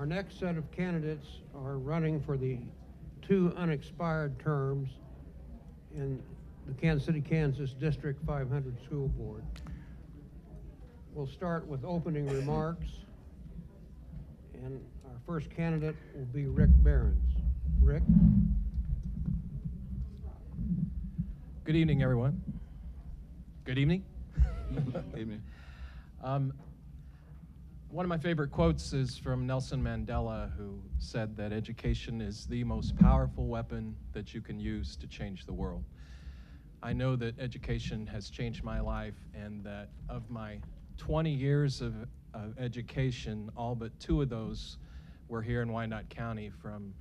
next set of candidates are running for the 2 unexpired terms in the Kansas City, Kansas District 500 School Board. We'll start with opening remarks, and our first candidate will be Rick Behrens. Rick? Good evening, everyone. Good evening. Evening. One of my favorite quotes is from Nelson Mandela, who said that education is the most powerful weapon that you can use to change the world. I know that education has changed my life, and that of my 20 years of education, all but 2 of those were here in Wyandotte County, from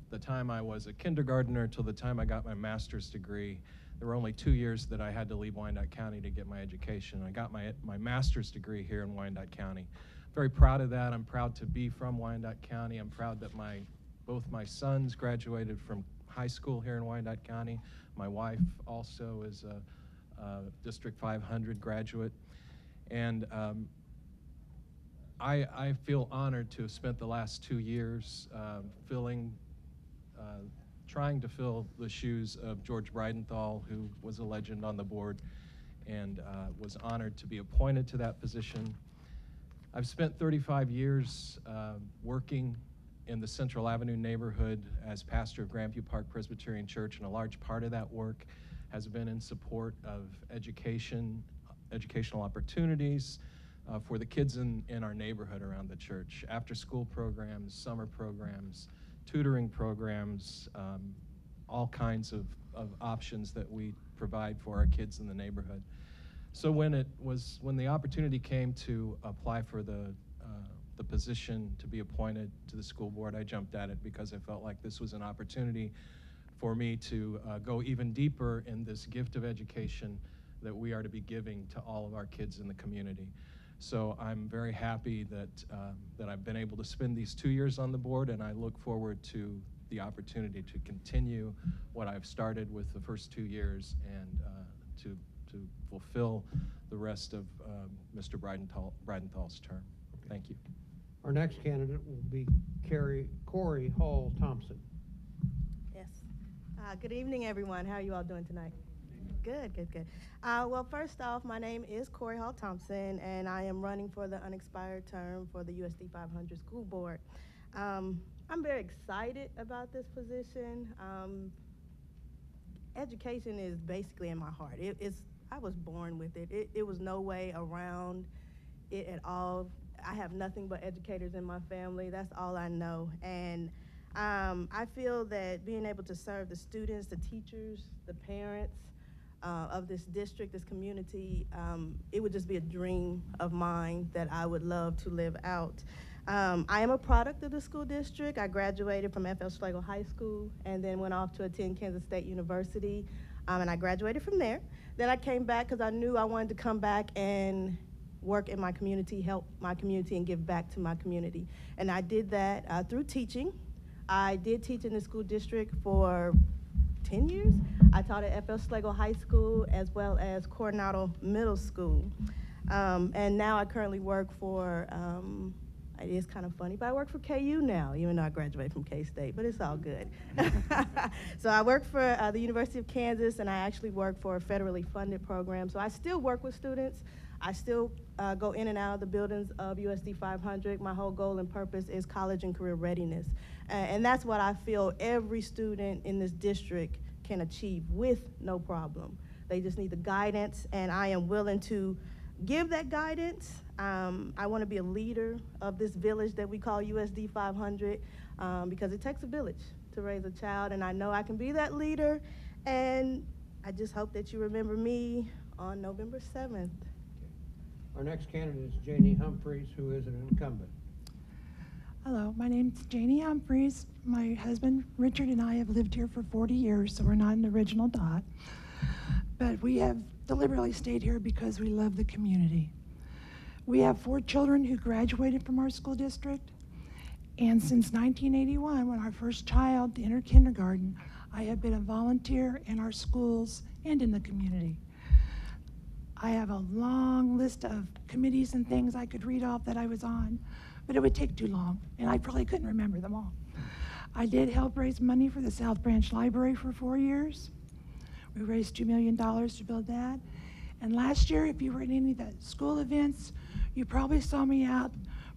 the time I was a kindergartner till the time I got my master's degree. There were only 2 years that I had to leave Wyandotte County to get my education. I got my master's degree here in Wyandotte County. Very proud of that. I'm proud to be from Wyandotte County. I'm proud that both my sons graduated from high school here in Wyandotte County. My wife also is a District 500 graduate. And I feel honored to have spent the last 2 years trying to fill the shoes of George Breidenthal, who was a legend on the board, and was honored to be appointed to that position. I've spent 35 years working in the Central Avenue neighborhood as pastor of Grandview Park Presbyterian Church, and a large part of that work has been in support of educational opportunities for the kids in our neighborhood around the church. After-school programs, summer programs, tutoring programs, all kinds of options that we provide for our kids in the neighborhood. So when the opportunity came to apply for the position to be appointed to the school board, I jumped at it because I felt like this was an opportunity for me to go even deeper in this gift of education that we are to be giving to all of our kids in the community. So I'm very happy that I've been able to spend these 2 years on the board, and I look forward to the opportunity to continue what I've started with the first 2 years, and to fulfill the rest of Mr. Breidenthal's term. Thank you. Our next candidate will be Corey Hall Thompson. Yes. Good evening, everyone. How are you all doing tonight? Good. Well, first off, my name is Corey Hall Thompson, and I am running for the unexpired term for the USD 500 School Board. I'm very excited about this position. Education is basically in my heart. I was born with it. It was no way around it at all. I have nothing but educators in my family. That's all I know. And I feel that being able to serve the students, the teachers, the parents of this district, this community, it would just be a dream of mine that I would love to live out. I am a product of the school district. I graduated from F.L. Schlegel High School and then went off to attend Kansas State University, and I graduated from there. Then I came back because I knew I wanted to come back and work in my community, help my community, and give back to my community. And I did that through teaching. I did teach in the school district for 10 years. I taught at F.L. Schlegel High School as well as Coronado Middle School. And now I currently work for, it is kind of funny, but I work for KU now, even though I graduated from K-State, but it's all good. So I work for the University of Kansas, and I actually work for a federally funded program. So I still work with students. I still go in and out of the buildings of USD 500. My whole goal and purpose is college and career readiness. And that's what I feel every student in this district can achieve with no problem. They just need the guidance, and I am willing to give that guidance. I want to be a leader of this village that we call USD 500 because it takes a village to raise a child, and I know I can be that leader, and I just hope that you remember me on November 7th. Our next candidate is Janie Humphreys, who is an incumbent. Hello, my name's Janie Humphreys. My husband Richard and I have lived here for 40 years, so we're not an original dot. But we have deliberately stayed here because we love the community. We have 4 children who graduated from our school district, and since 1981, when our first child entered kindergarten, I have been a volunteer in our schools and in the community. I have a long list of committees and things I could read off that I was on, but it would take too long, and I probably couldn't remember them all. I did help raise money for the South Branch Library for 4 years. We raised $2 million to build that. And last year, if you were at any of the school events, you probably saw me out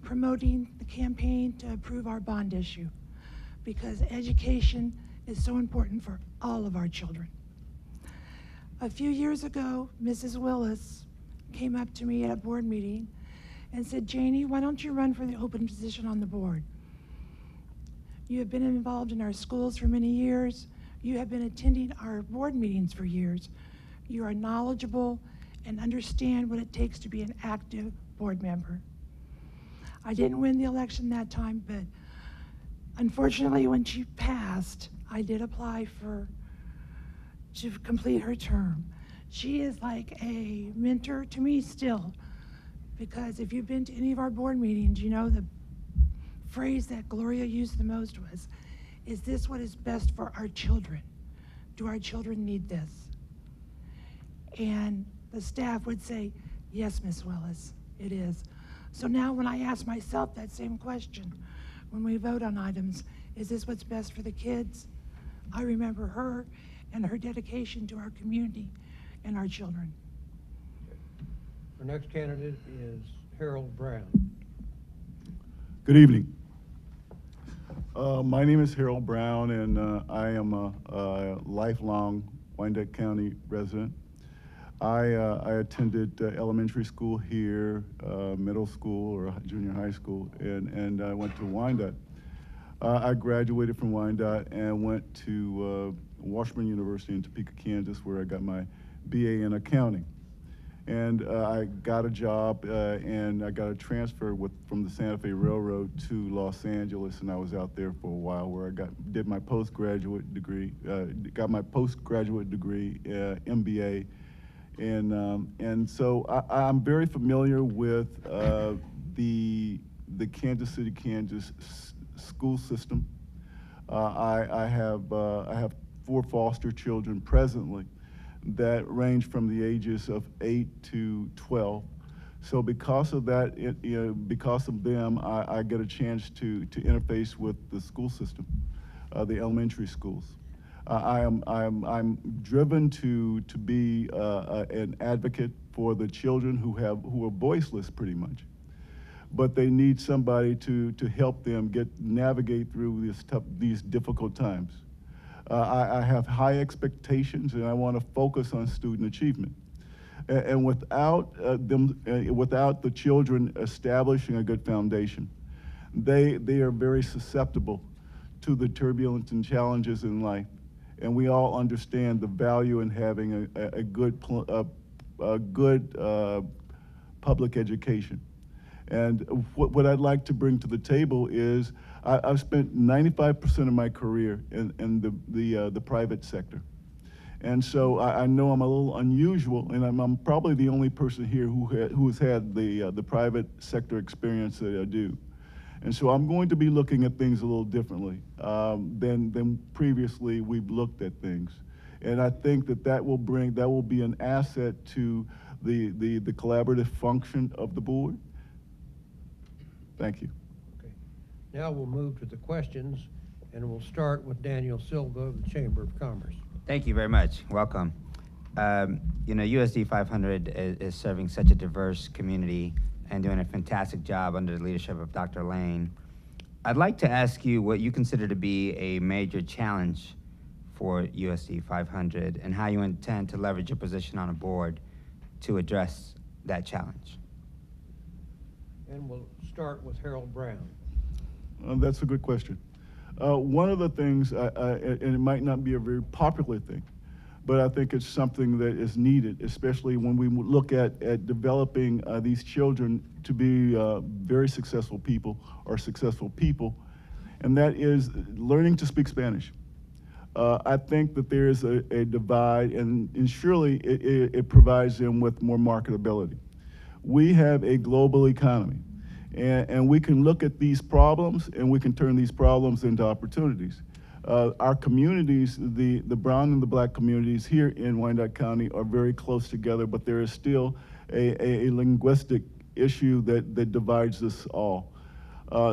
promoting the campaign to approve our bond issue, because education is so important for all of our children. A few years ago, Mrs. Willis came up to me at a board meeting and said, "Janie, why don't you run for the open position on the board? You have been involved in our schools for many years. You have been attending our board meetings for years. You are knowledgeable and understand what it takes to be an active board member." I didn't win the election that time, but unfortunately, when she passed, I did apply to complete her term. She is like a mentor to me still, because if you've been to any of our board meetings, you know the phrase that Gloria used the most was, "Is this what is best for our children? Do our children need this?" And the staff would say, "Yes, Miss Willis, it is." So now when I ask myself that same question, when we vote on items, is this what's best for the kids? I remember her and her dedication to our community and our children. Our next candidate is Harold Brown. Good evening. My name is Harold Brown, and I am a lifelong Wyandotte County resident. I attended elementary school here, middle school or junior high school, and I went to Wyandotte. I graduated from Wyandotte and went to Washburn University in Topeka, Kansas, where I got my BA in accounting. And I got a job and I got a transfer from the Santa Fe Railroad to Los Angeles, and I was out there for a while where I did my postgraduate degree, MBA. And so I'm very familiar with the Kansas City, Kansas school system. I have 4 foster children presently that range from the ages of 8 to 12. So because of that, because of them, I get a chance to interface with the school system, the elementary schools. I'm driven to be an advocate for the children who are voiceless pretty much, but they need somebody to help them navigate through these difficult times. I have high expectations, and I want to focus on student achievement. And without without the children establishing a good foundation, they are very susceptible to the turbulence and challenges in life. And we all understand the value in having a good public education. And what I'd like to bring to the table is I've spent 95% of my career in the private sector. And so I know I'm a little unusual, and I'm probably the only person here who has had the private sector experience that I do. And so I'm going to be looking at things a little differently than previously we've looked at things. And I think that will be an asset to the collaborative function of the board. Thank you. Okay. Now we'll move to the questions, and we'll start with Daniel Silva of the Chamber of Commerce. Thank you very much. Welcome. USD 500 is serving such a diverse community and doing a fantastic job under the leadership of Dr. Lane. I'd like to ask you what you consider to be a major challenge for USD 500 and how you intend to leverage your position on a board to address that challenge. And we'll start with Harold Brown. That's a good question. One of the things, and it might not be a very popular thing, but I think it's something that is needed, especially when we look at developing these children to be very successful people, and that is learning to speak Spanish. I think that there is a divide, and surely it provides them with more marketability. We have a global economy, and we can look at these problems, and we can turn these problems into opportunities. Our communities, the brown and the black communities here in Wyandotte County are very close together, but there is still a linguistic issue that divides us all.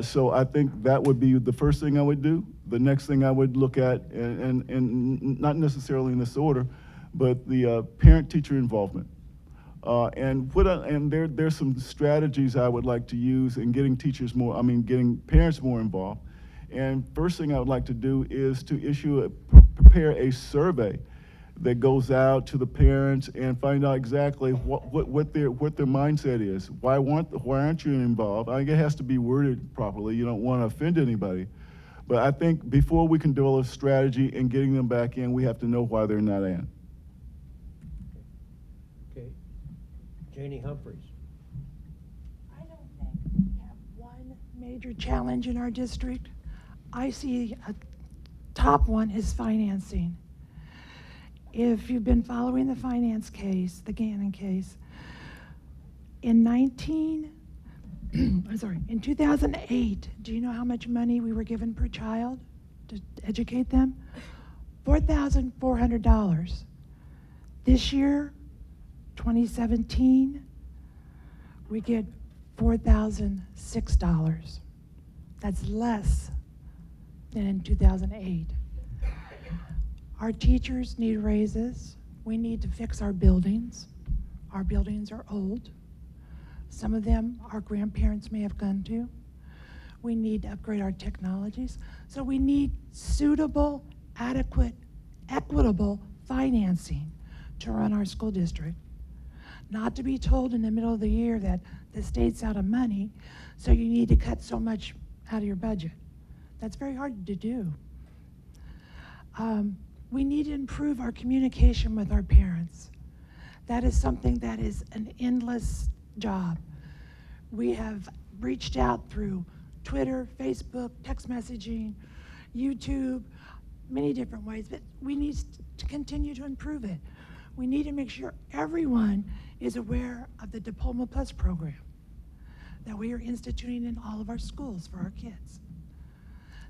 So I think that would be the first thing I would do. The next thing I would look at, and not necessarily in this order, but the parent-teacher involvement. And there's some strategies I would like to use in getting getting parents more involved. And first thing I would like to do is to prepare a survey that goes out to the parents and find out exactly what their mindset is. Why aren't you involved? I think it has to be worded properly. You don't want to offend anybody. But I think before we can develop a strategy and getting them back in, we have to know why they're not in. Okay. Janie Humphreys. I don't think we have one major challenge in our district. I see a top one is financing. If you've been following the finance case, the Gannon case, in 2008, do you know how much money we were given per child to educate them? $4,400. This year, 2017, we get $4,006. That's less than in 2008. Our teachers need raises. We need to fix our buildings. Our buildings are old. Some of them our grandparents may have gone to. We need to upgrade our technologies. So we need suitable, adequate, equitable financing to run our school district. Not to be told in the middle of the year that the state's out of money, so you need to cut so much out of your budget. That's very hard to do. We need to improve our communication with our parents. That is something that is an endless job. We have reached out through Twitter, Facebook, text messaging, YouTube, many different ways, but we need to continue to improve it. We need to make sure everyone is aware of the Diploma Plus program that we are instituting in all of our schools for our kids.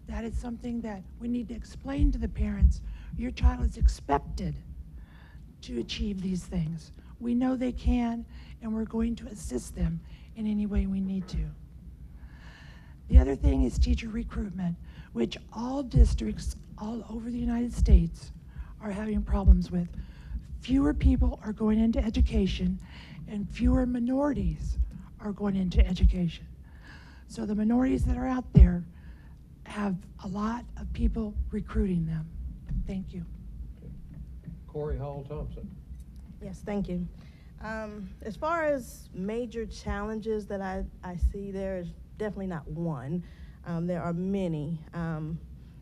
That is something that we need to explain to the parents. Your child is expected to achieve these things. We know they can, and we're going to assist them in any way we need to. The other thing is teacher recruitment, which all districts all over the United States are having problems with. Fewer people are going into education, and fewer minorities are going into education. So the minorities that are out there have a lot of people recruiting them. Thank you. Corey Hall Thompson. Yes, thank you. As far as major challenges that I see, there is definitely not one. There are many.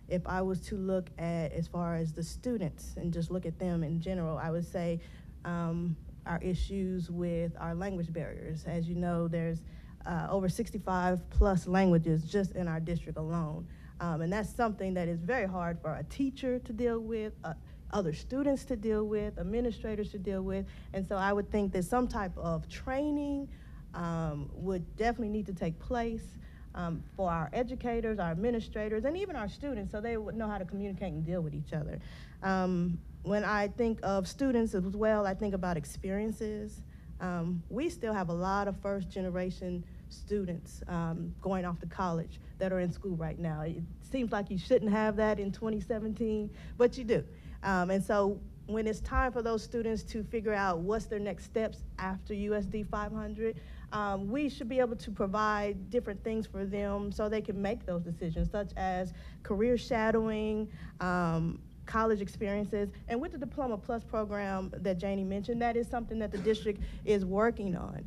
If I was to look at as far as the students and just look at them in general, I would say our issues with our language barriers. As you know, there's over 65 plus languages just in our district alone. And that's something that is very hard for a teacher to deal with, other students to deal with, administrators to deal with. And so I would think that some type of training would definitely need to take place for our educators, our administrators, and even our students, so they would know how to communicate and deal with each other. When I think of students as well, I think about experiences. We still have a lot of first-generation students going off to college that are in school right now. It seems like you shouldn't have that in 2017, but you do. And so when it's time for those students to figure out what's their next steps after USD 500, we should be able to provide different things for them so they can make those decisions, such as career shadowing, college experiences, and with the Diploma Plus program that Janie mentioned, that is something that the district is working on.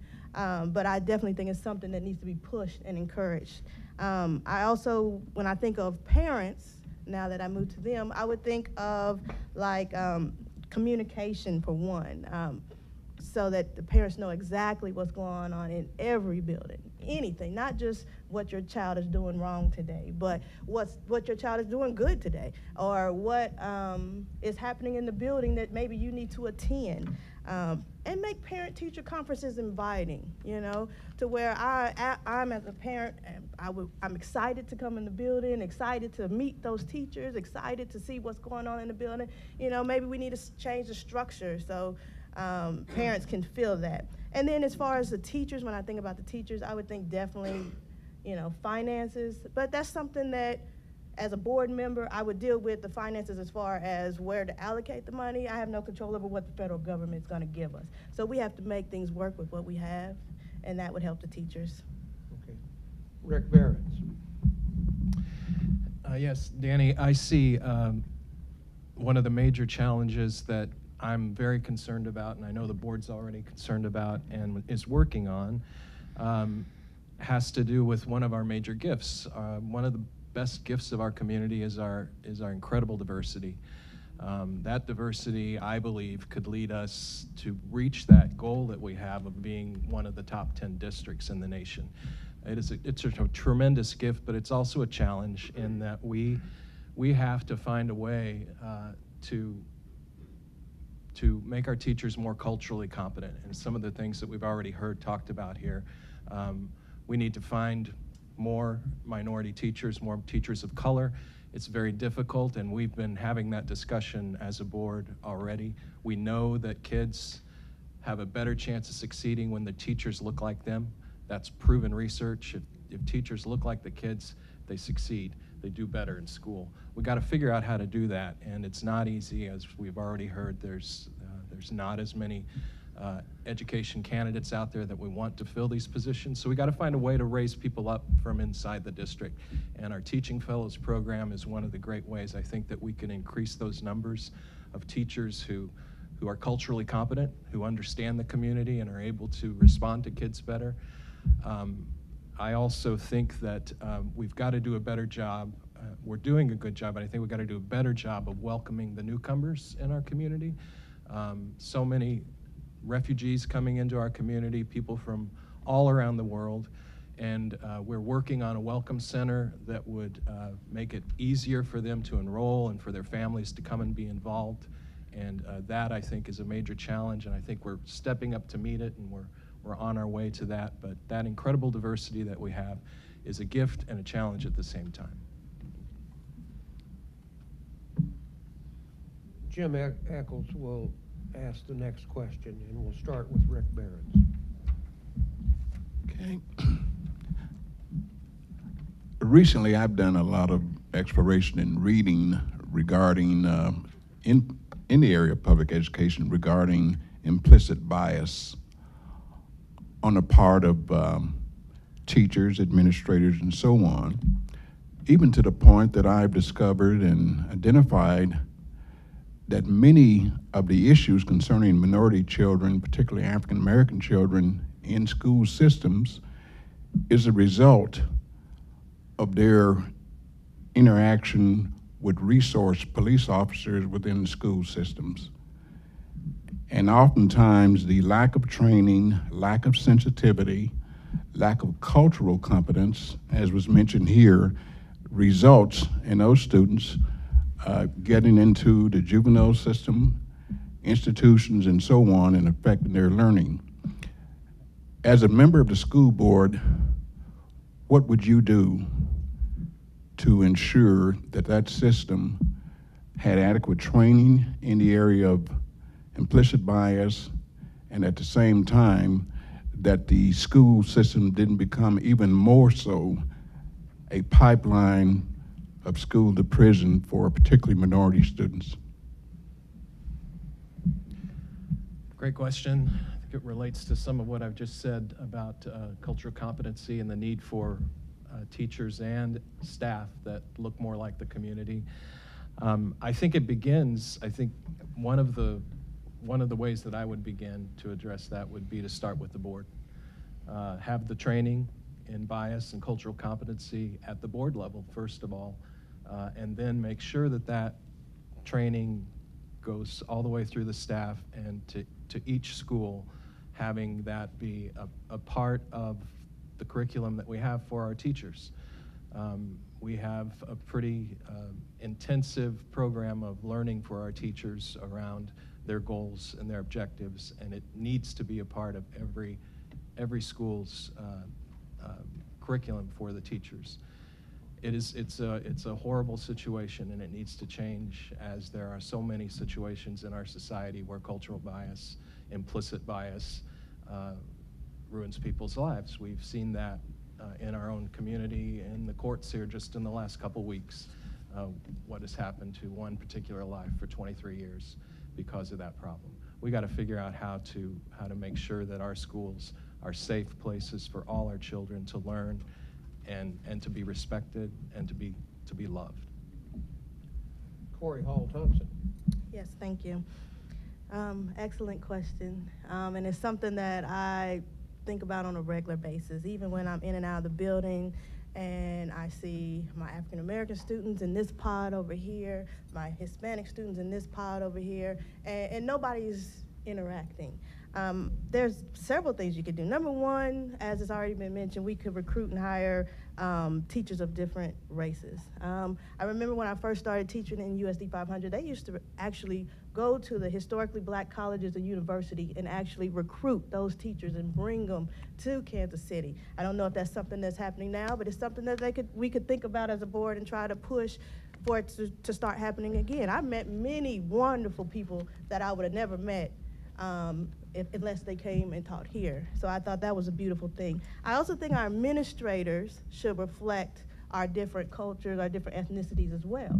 But I definitely think it's something that needs to be pushed and encouraged. I also, when I think of parents, now that I move to them, I would think of like communication for one, so that the parents know exactly what's going on in every building, anything, not just what your child is doing wrong today, but what your child is doing good today, or what is happening in the building that maybe you need to attend. And make parent-teacher conferences inviting, you know, to where I'm as a parent, and I'm excited to come in the building, excited to meet those teachers, excited to see what's going on in the building. You know, maybe we need to change the structure so parents can feel that. And then as far as the teachers, when I think about the teachers, I would think definitely finances, but that's something that, as a board member, I would deal with the finances as far as where to allocate the money. I have no control over what the federal government's gonna give us. So we have to make things work with what we have, and that would help the teachers. Okay. Rick Barrett. Yes, Danny, I see one of the major challenges that I'm very concerned about, and I know the board's already concerned about and is working on, has to do with one of our major gifts. One of the best gifts of our community is our incredible diversity. That diversity, I believe, could lead us to reach that goal that we have of being one of the top 10 districts in the nation. It's a tremendous gift, but it's also a challenge in that we have to find a way to make our teachers more culturally competent. And some of the things that we've already heard talked about here, we need to find more minority teachers, more teachers of color. It's very difficult, and we've been having that discussion as a board already. We know that kids have a better chance of succeeding when the teachers look like them. That's proven research. If teachers look like the kids, they succeed. They do better in school. We got to figure out how to do that, and it's not easy. As we've already heard, there's not as many education candidates out there that we want to fill these positions. So we got to find a way to raise people up from inside the district. And our Teaching Fellows program is one of the great ways I think that we can increase those numbers of teachers who are culturally competent, who understand the community and are able to respond to kids better. I also think that we've got to do a better job. We're doing a good job, but I think we've got to do a better job of welcoming the newcomers in our community. So many refugees coming into our community, people from all around the world, and we're working on a welcome center that would make it easier for them to enroll and for their families to come and be involved. And that, I think, is a major challenge, and I think we're stepping up to meet it, and we're on our way to that. But that incredible diversity that we have is a gift and a challenge at the same time. Jim Eccles will ask the next question, and we'll start with Rick Barrett. Okay. Recently, I've done a lot of exploration and reading regarding, in the area of public education, regarding implicit bias on the part of teachers, administrators, and so on, even to the point that I've discovered and identified that many of the issues concerning minority children, particularly African American children in school systems, is a result of their interaction with resource police officers within the school systems. And oftentimes the lack of training, lack of sensitivity, lack of cultural competence, as was mentioned here, results in those students getting into the juvenile system, institutions, and so on, and affecting their learning. As a member of the school board, what would you do to ensure that that system had adequate training in the area of implicit bias, and at the same time that the school system didn't become even more so a pipeline of school to prison for particularly minority students? Great question. I think it relates to some of what I've just said about cultural competency and the need for teachers and staff that look more like the community. I think it begins, one of the ways that I would begin to address that would be to start with the board. Have the training in bias and cultural competency at the board level, first of all, and then make sure that that training goes all the way through the staff and to each school, having that be a part of the curriculum that we have for our teachers. We have a pretty intensive program of learning for our teachers around their goals and their objectives, and it needs to be a part of every school's curriculum for the teachers. It's a horrible situation, and it needs to change, as there are so many situations in our society where cultural bias, implicit bias, ruins people's lives. We've seen that in our own community, in the courts here just in the last couple weeks, what has happened to one particular life for 23 years because of that problem. We got to figure out how to make sure that our schools are safe places for all our children to learn and to be respected and to be loved. Corey Hall Thompson. Yes, thank you. Excellent question. And it's something that I think about on a regular basis, even when I'm in and out of the building and I see my African American students in this pod over here, my Hispanic students in this pod over here, and nobody's interacting. There's several things you could do. Number one, as it's already been mentioned, we could recruit and hire teachers of different races. I remember when I first started teaching in USD 500, they used to actually go to the historically black colleges and university and actually recruit those teachers and bring them to Kansas City. I don't know if that's something that's happening now, but it's something that we could think about as a board and try to push for it to start happening again. I've met many wonderful people that I would have never met unless they came and taught here. So I thought that was a beautiful thing. I also think our administrators should reflect our different cultures, our different ethnicities as well.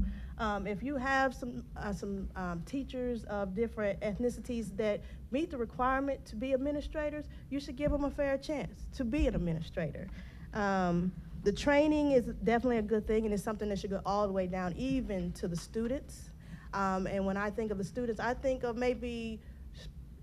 If you have some teachers of different ethnicities that meet the requirement to be administrators, you should give them a fair chance to be an administrator. The training is definitely a good thing, and it's something that should go all the way down, even to the students. And when I think of the students, I think of maybe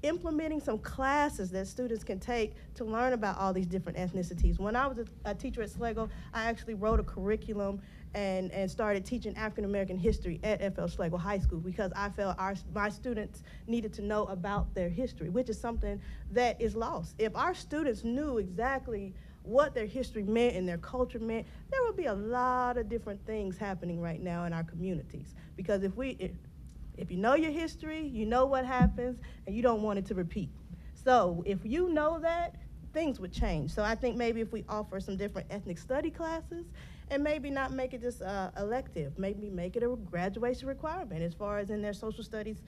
implementing some classes that students can take to learn about all these different ethnicities. When I was a teacher at Schlegel, I actually wrote a curriculum and started teaching African American history at FL Schlegel High School because I felt my students needed to know about their history, which is something that is lost. If our students knew exactly what their history meant and their culture meant, there would be a lot of different things happening right now in our communities. Because if you know your history, you know what happens, and you don't want it to repeat. So if you know that, things would change. So I think maybe if we offer some different ethnic study classes, and maybe not make it just elective, maybe make it a graduation requirement as far as in their social studies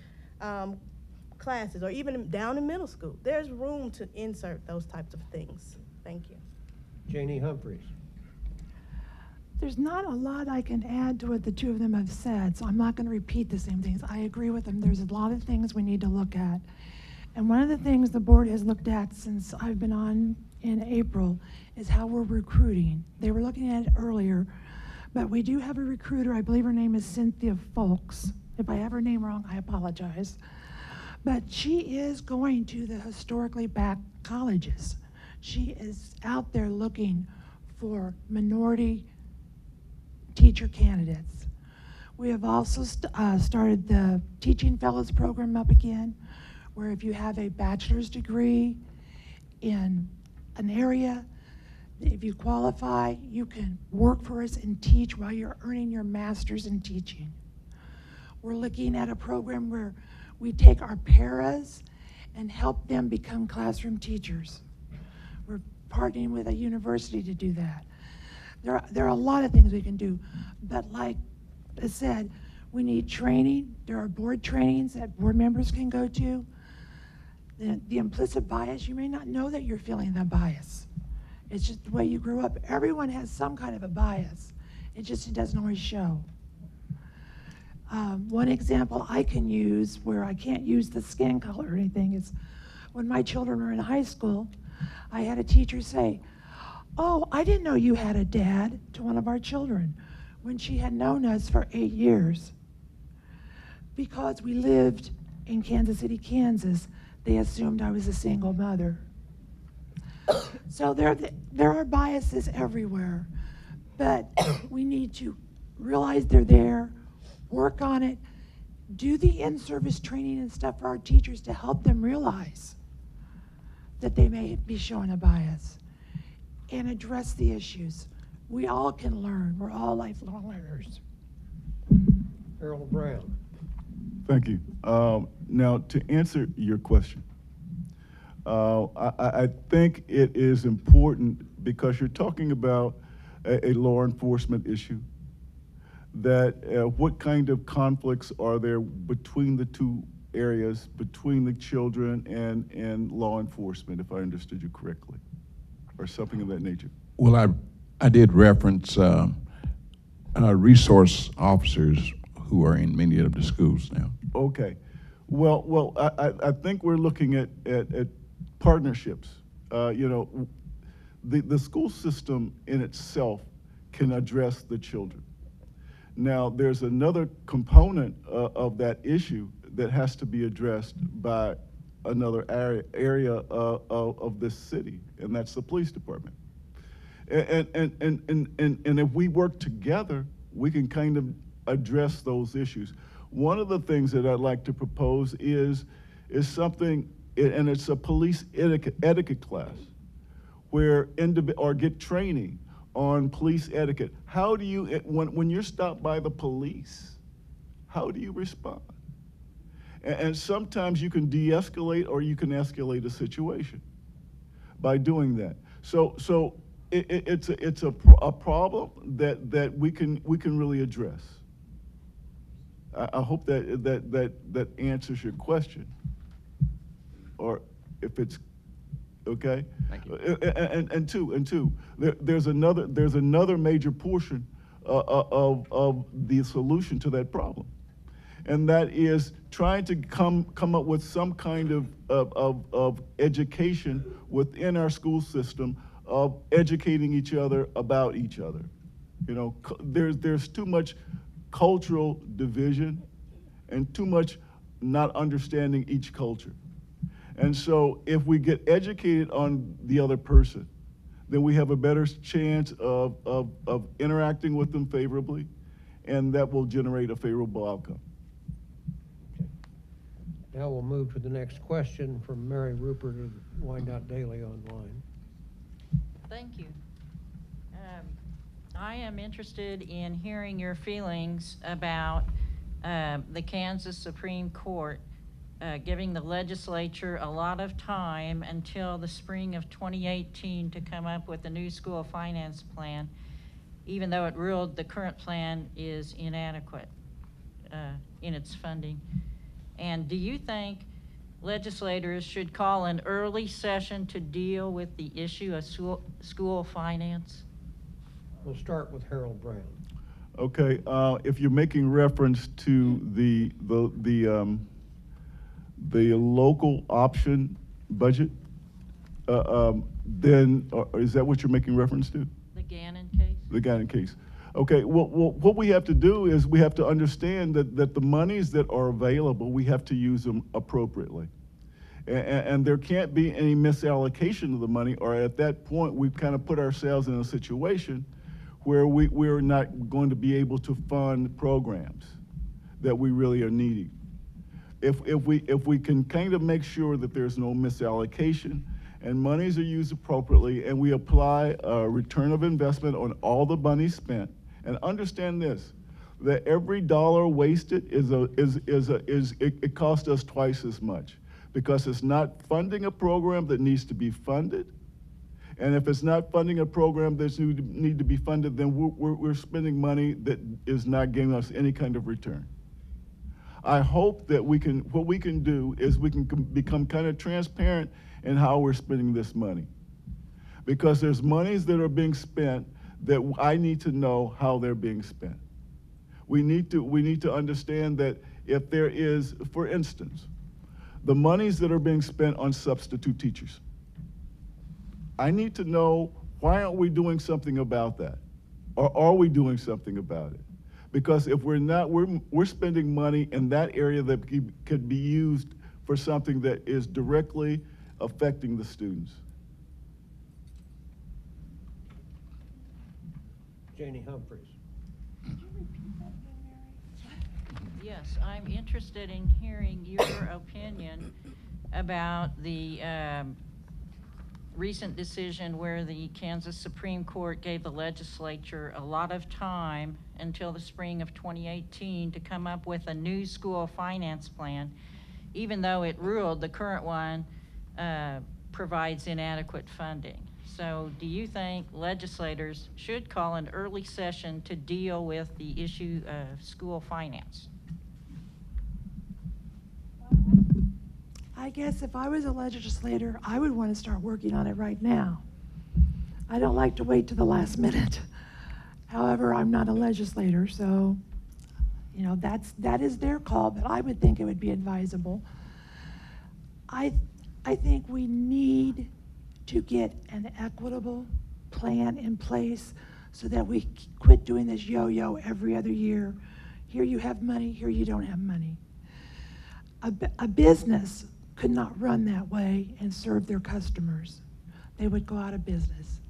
classes, or even down in middle school. There's room to insert those types of things. Thank you. Janie Humphreys. There's not a lot I can add to what the two of them have said, so I'm not going to repeat the same things. I agree with them. There's a lot of things we need to look at. And one of the things the board has looked at since I've been on in April is how we're recruiting. They were looking at it earlier, but we do have a recruiter. I believe her name is Cynthia Folks. If I have her name wrong, I apologize. But she is going to the historically black colleges. She is out there looking for minority teacher candidates. We have also started the Teaching Fellows program up again, where if you have a bachelor's degree in an area, if you qualify, you can work for us and teach while you're earning your master's in teaching. We're looking at a program where we take our paras and help them become classroom teachers. We're partnering with a university to do that. There are a lot of things we can do, but like I said, we need training. There are board trainings that board members can go to. The implicit bias, you may not know that you're feeling the bias. It's just the way you grew up. Everyone has some kind of a bias. It doesn't always show. One example I can use where I can't use the skin color or anything is when my children were in high school, I had a teacher say, "Oh, I didn't know you had a dad," to one of our children when she had known us for 8 years. Because we lived in Kansas City, Kansas, they assumed I was a single mother. So there are biases everywhere, but we need to realize they're there, work on it, do the in-service training and stuff for our teachers to help them realize that they may be showing a bias, and address the issues. We all can learn. We're all lifelong learners. Harold Brown. Thank you. Now, to answer your question, I think it is important because you're talking about a law enforcement issue, that what kind of conflicts are there between the two areas, between the children and law enforcement, if I understood you correctly, or something of that nature? Well, I did reference resource officers who are in many of the schools now. Okay. Well, I think we're looking at partnerships. You know, the school system in itself can address the children. Now, there's another component of that issue that has to be addressed by another area of this city, and that's the police department. And if we work together, we can kind of address those issues. One of the things that I'd like to propose is something, and it's a police etiquette class, where or get training on police etiquette. How do you, when you're stopped by the police, how do you respond? And sometimes you can de-escalate or you can escalate a situation by doing that. So it's a problem that we can really address. I hope that answers your question, or if it's okay. Thank you. And two, there's another major portion of the solution to that problem, and that is trying to come up with some kind of education within our school system of educating each other about each other. You know, there's too much cultural division and too much not understanding each culture. And so if we get educated on the other person, then we have a better chance of interacting with them favorably, and that will generate a favorable outcome. Now we'll move to the next question from Mary Rupert of Wyandotte Daily Online. Thank you. I am interested in hearing your feelings about the Kansas Supreme Court giving the legislature a lot of time until the spring of 2018 to come up with a new school finance plan, even though it ruled the current plan is inadequate in its funding. And do you think legislators should call an early session to deal with the issue of school finance? We'll start with Harold Brown. Okay, if you're making reference to the local option budget, then is that what you're making reference to? The Gannon case? The Gannon case. Okay, well, what we have to do is we have to understand that the monies that are available, we have to use them appropriately. And there can't be any misallocation of the money, or at that point, we've kind of put ourselves in a situation where we're not going to be able to fund programs that we really are needing. If we can kind of make sure that there's no misallocation and monies are used appropriately, and we apply a return of investment on all the money spent, and understand this, that every dollar wasted it costs us twice as much, because it's not funding a program that needs to be funded. And if it's not funding a program that's need to be funded, then we're spending money that is not giving us any kind of return. I hope that what we can do is we can become kind of transparent in how we're spending this money. Because there's monies that are being spent that I need to know how they're being spent. We need to understand that if there is, for instance, the monies that are being spent on substitute teachers, I need to know, why aren't we doing something about that? Or are we doing something about it? Because if we're not, we're spending money in that area that could be used for something that is directly affecting the students. Janie Humphreys. Yes, I'm interested in hearing your opinion about the recent decision where the Kansas Supreme Court gave the legislature a lot of time until the spring of 2018 to come up with a new school finance plan, even though it ruled the current one provides inadequate funding. So do you think legislators should call an early session to deal with the issue of school finance? I guess if I was a legislator, I would want to start working on it right now. I don't like to wait to the last minute. However, I'm not a legislator, so, you know, that is their call, but I would think it would be advisable. I think we need to get an equitable plan in place so that we quit doing this yo-yo every other year. Here you have money, here you don't have money. A business could not run that way and serve their customers. They would go out of business.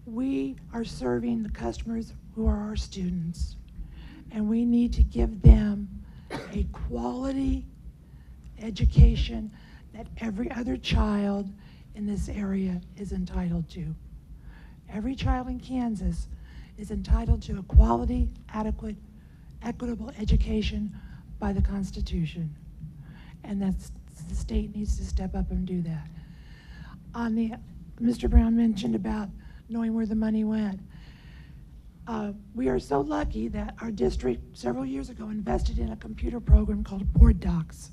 We are serving the customers who are our students, and we need to give them a quality education that every other child in this area is entitled to. Every child in Kansas is entitled to a quality, adequate, equitable education by the Constitution. And that's, the state needs to step up and do that. Mr. Brown mentioned about knowing where the money went. We are so lucky that our district several years ago invested in a computer program called Board Docs.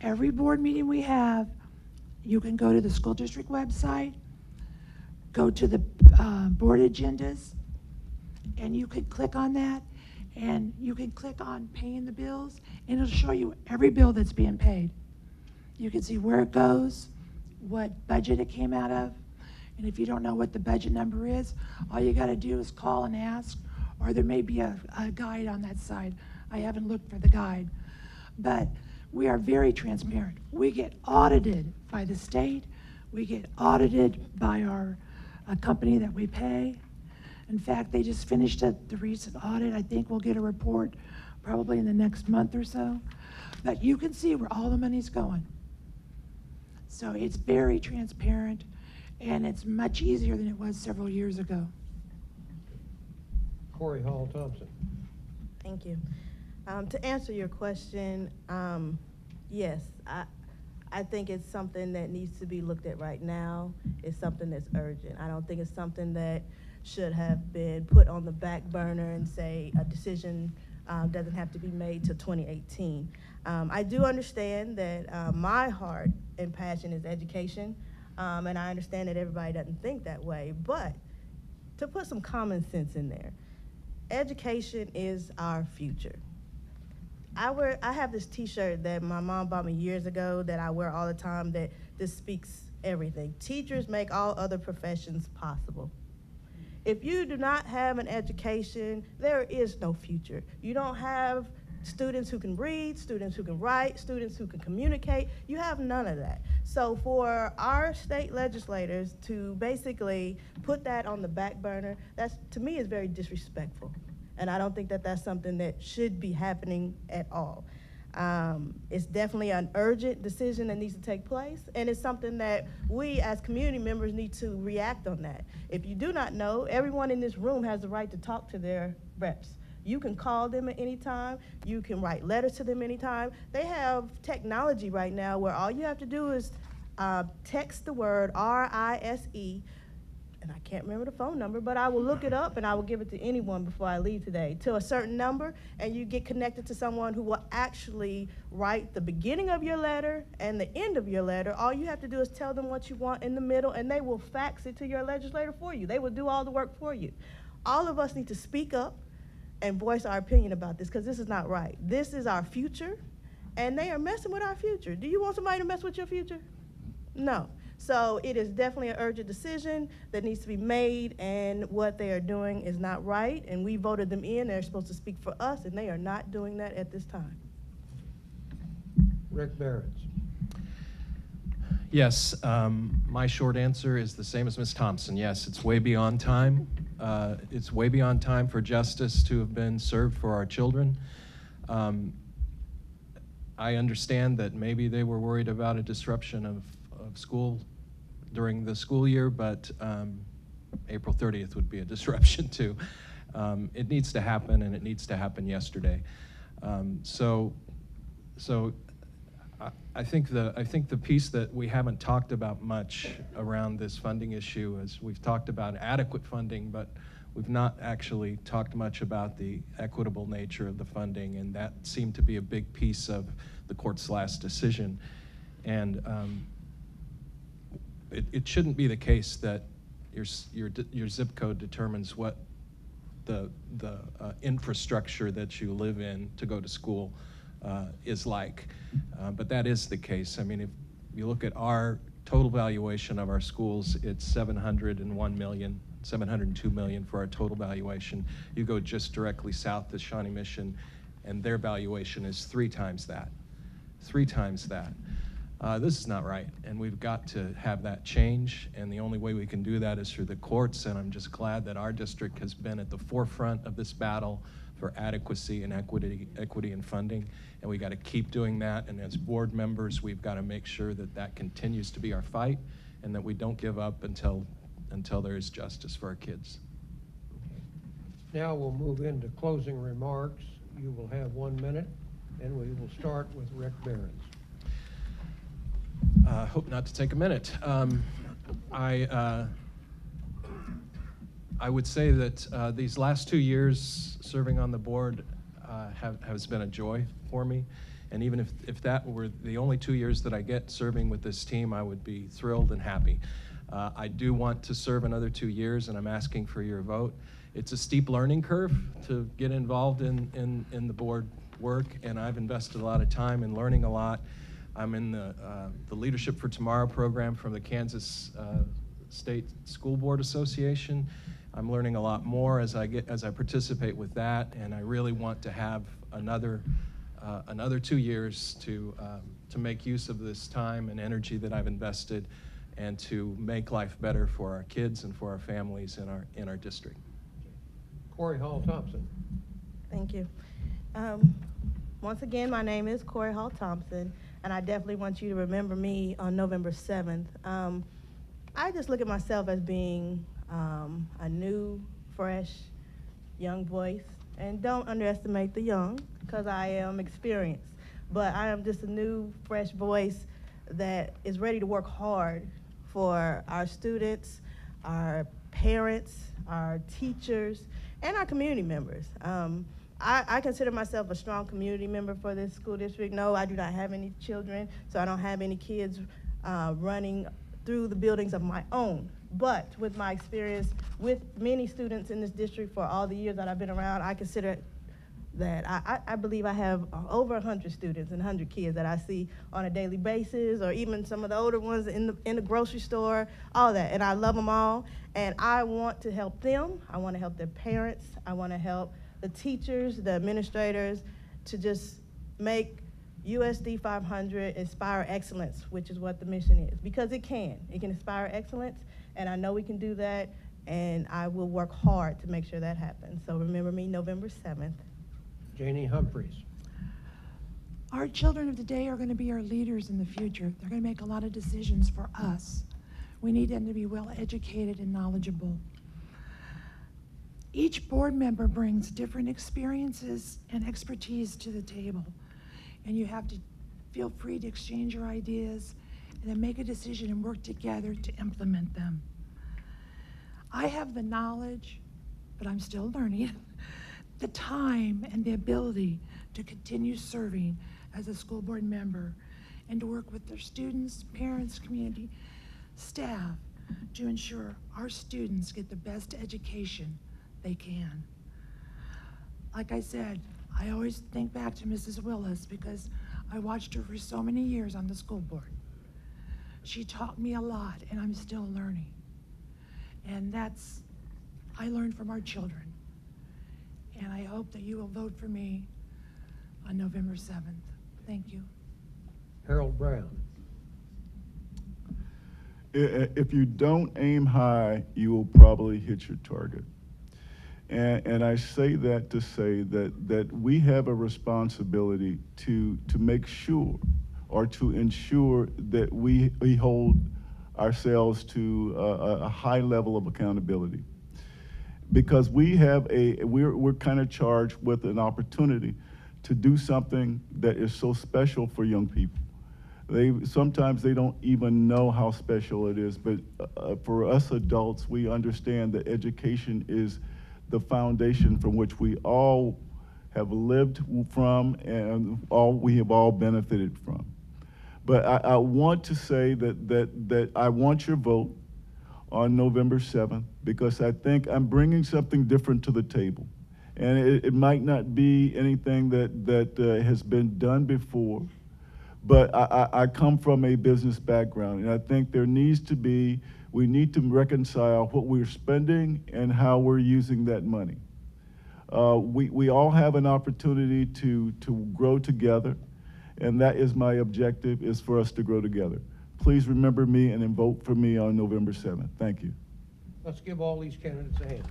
Every board meeting we have, you can go to the school district website, go to the board agendas, and you can click on that, and you can click on paying the bills, and it'll show you every bill that's being paid. You can see where it goes, what budget it came out of, and if you don't know what the budget number is, all you got to do is call and ask, or there may be a guide on that side. I haven't looked for the guide, but we are very transparent. We get audited by the state. We get audited by our company that we pay. In fact, they just finished the recent audit. I think we'll get a report probably in the next month or so. But you can see where all the money's going. So it's very transparent, and it's much easier than it was several years ago. Corey Hall Thompson. Thank you. To answer your question, yes, I think it's something that needs to be looked at right now. It's something that's urgent. I don't think it's something that should have been put on the back burner and say a decision doesn't have to be made till 2018. I do understand that my heart and passion is education, and I understand that everybody doesn't think that way, but to put some common sense in there, education is our future. I have this t-shirt that my mom bought me years ago that I wear all the time that this speaks everything. Teachers make all other professions possible. If you do not have an education, there is no future. You don't have students who can read, students who can write, students who can communicate. You have none of that. So for our state legislators to basically put that on the back burner, that's, to me, is very disrespectful. And I don't think that that's something that should be happening at all. It's definitely an urgent decision that needs to take place, and it's something that we as community members need to react on that. If you do not know, everyone in this room has the right to talk to their reps. You can call them at any time. You can write letters to them anytime. They have technology right now where all you have to do is text the word RISE, and I can't remember the phone number, but I will look it up and I will give it to anyone before I leave today, to a certain number, and you get connected to someone who will actually write the beginning of your letter and the end of your letter. All you have to do is tell them what you want in the middle, and they will fax it to your legislator for you. They will do all the work for you. All of us need to speak up and voice our opinion about this, because this is not right. This is our future, and they are messing with our future. Do you want somebody to mess with your future? No. So it is definitely an urgent decision that needs to be made, and what they are doing is not right, and we voted them in. They're supposed to speak for us, and they are not doing that at this time. Rick Barrett. Yes, my short answer is the same as Ms. Thompson. Yes, it's way beyond time. It's way beyond time for justice to have been served for our children. I understand that maybe they were worried about a disruption of school during the school year, but April 30th would be a disruption too. It needs to happen, and it needs to happen yesterday. So I think the piece that we haven't talked about much around this funding issue is we've talked about adequate funding, but we've not actually talked much about the equitable nature of the funding, and that seemed to be a big piece of the court's last decision. And it shouldn't be the case that your zip code determines what the infrastructure that you live in to go to school is like. But that is the case. I mean, if you look at our total valuation of our schools, it's $702 million for our total valuation. You go just directly south to Shawnee Mission, and their valuation is 3 times that. 3 times that. This is not right, and we've got to have that change, and the only way we can do that is through the courts, and I'm just glad that our district has been at the forefront of this battle for adequacy and equity and funding, and we got to keep doing that, and as board members, we've got to make sure that that continues to be our fight, and that we don't give up until there is justice for our kids. Now we'll move into closing remarks. You will have 1 minute, and we will start with Rick Behrens. Hope not to take a minute. I would say that these last 2 years serving on the board has been a joy for me. And even if that were the only 2 years that I get serving with this team, I would be thrilled and happy. I do want to serve another 2 years, and I'm asking for your vote. It's a steep learning curve to get involved in the board work, and I've invested a lot of time in learning a lot. I'm in the Leadership for Tomorrow program from the Kansas State School Board Association. I'm learning a lot more as I participate with that, and I really want to have another 2 years to make use of this time and energy that I've invested, and to make life better for our kids and for our families in our district. Corey Hall Thompson. Thank you. Once again, my name is Corey Hall Thompson, and I definitely want you to remember me on November 7th. I just look at myself as being a new, fresh, young voice, and don't underestimate the young, because I am experienced. But I am just a new, fresh voice that is ready to work hard for our students, our parents, our teachers, and our community members. I consider myself a strong community member for this school district. No, I do not have any children, so I don't have any kids running through the buildings of my own. But with my experience with many students in this district for all the years that I've been around, I consider that I believe I have over 100 students and 100 kids that I see on a daily basis, or even some of the older ones in the grocery store, all that. And I love them all, and I want to help them. I want to help their parents. I want to help the teachers, the administrators, to just make USD 500 inspire excellence, which is what the mission is, because it can inspire excellence, and I know we can do that, and I will work hard to make sure that happens. So remember me November 7th. Janie Humphreys. Our children of today are going to be our leaders in the future. They're going to make a lot of decisions for us. We need them to be well educated and knowledgeable. Each board member brings different experiences and expertise to the table, and you have to feel free to exchange your ideas and then make a decision and work together to implement them. I have the knowledge, but I'm still learning, the time and the ability to continue serving as a school board member and to work with their students, parents, community, staff to ensure our students get the best education they can. Like I said, I always think back to Mrs. Willis because I watched her for so many years on the school board. She taught me a lot, and I'm still learning. And I learned from our children. And I hope that you will vote for me on November 7th. Thank you. Harold Brown. If you don't aim high, you will probably hit your target. And I say that to say that we have a responsibility to make sure, or to ensure that we hold ourselves to a high level of accountability. Because we're kind of charged with an opportunity to do something that is so special for young people. Sometimes they don't even know how special it is, but for us adults, we understand that education is the foundation from which we all have lived from and we have all benefited from. But I want to say that I want your vote on November 7th, because I think I'm bringing something different to the table. And it might not be anything that has been done before, but I come from a business background, and I think we need to reconcile what we're spending and how we're using that money. We all have an opportunity to grow together, and that is my objective, is for us to grow together. Please remember me and then vote for me on November 7th. Thank you. Let's give all these candidates a hand.